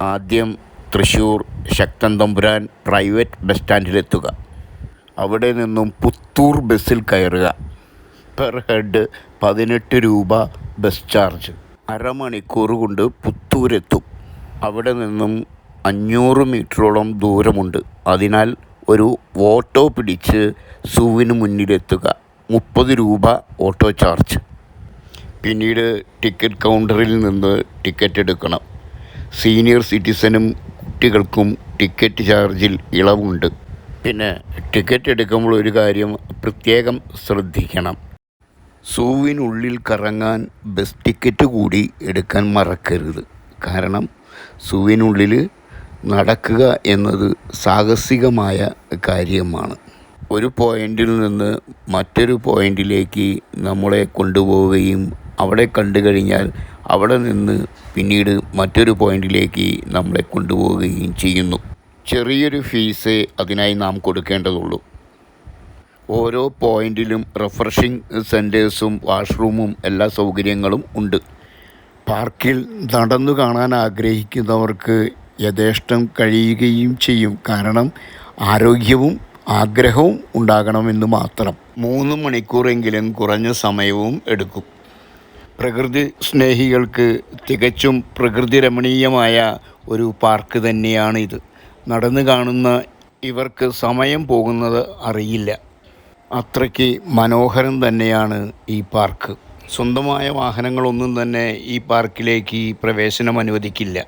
ആദ്യം Thrissur Sakthan Thampuran private bus സ്റ്റാൻഡിലെത്തുക. അവിടെ നിന്നും പുത്തൂർ ബസ്സിൽ കയറുക. പെർ ഹെഡ് 18 രൂപ ബസ് ചാർജ്. അരമണിക്കൂർ കൊണ്ട് പുത്തൂരെത്തും. അവിടെ നിന്നും 500 മീറ്ററോളം ദൂരമുണ്ട്. അതിനാൽ ഒരു ഓട്ടോ പിടിച്ച് സൂവിന് മുന്നിലെത്തുക. 30 രൂപ ഓട്ടോ ചാർജ്. പിന്നീട് ടിക്കറ്റ് കൗണ്ടറിൽ നിന്ന് ടിക്കറ്റ് എടുക്കണം. സീനിയർ സിറ്റിസനും കുട്ടികൾക്കും ടിക്കറ്റ് ചാർജിൽ ഇളവുണ്ട്. പിന്നെ ടിക്കറ്റ് എടുക്കുമ്പോൾ ഒരു കാര്യം പ്രത്യേകം ശ്രദ്ധിക്കണം. സൂവിനുള്ളിൽ കറങ്ങാൻ ബസ് ടിക്കറ്റ് കൂടി എടുക്കാൻ മറക്കരുത്. കാരണം സൂവിനുള്ളിൽ നടക്കുക എന്നത് സാഹസികമായ കാര്യമാണ്. ഒരു പോയിന്റിൽ നിന്ന് മറ്റൊരു പോയിന്റിലേക്ക് നമ്മളെ കൊണ്ടുപോവുകയും അവിടെ കണ്ടു കഴിഞ്ഞാൽ അവിടെ നിന്ന് പിന്നീട് മറ്റൊരു പോയിന്റിലേക്ക് നമ്മളെ കൊണ്ടുപോവുകയും ചെയ്യുന്നു. ചെറിയൊരു ഫീസേ അതിനായി നാം കൊടുക്കേണ്ടതുള്ളൂ. ഓരോ പോയിന്റിലും റിഫ്രഷിംഗ് സെൻറ്റേഴ്സും വാഷ്റൂമും എല്ലാ സൗകര്യങ്ങളും ഉണ്ട്. പാർക്കിൽ നടന്നു കാണാൻ ആഗ്രഹിക്കുന്നവർക്ക് യഥേഷ്ടം കഴിയുകയും ചെയ്യും. കാരണം ആരോഗ്യവും ആഗ്രഹവും ഉണ്ടാകണമെന്ന് മാത്രം. 3 മണിക്കൂറെങ്കിലും കുറഞ്ഞ സമയവും എടുക്കും. പ്രകൃതി സ്നേഹികൾക്ക് തികച്ചും പ്രകൃതി രമണീയമായ ഒരു പാർക്ക് തന്നെയാണിത്. നടന്നു കാണുന്ന ഇവർക്ക് സമയം പോകുന്നത് അറിയില്ല. അത്രയ്ക്ക് മനോഹരം തന്നെയാണ് ഈ പാർക്ക്. സ്വന്തമായ വാഹനങ്ങളൊന്നും തന്നെ ഈ പാർക്കിലേക്ക് പ്രവേശനം അനുവദിക്കില്ല.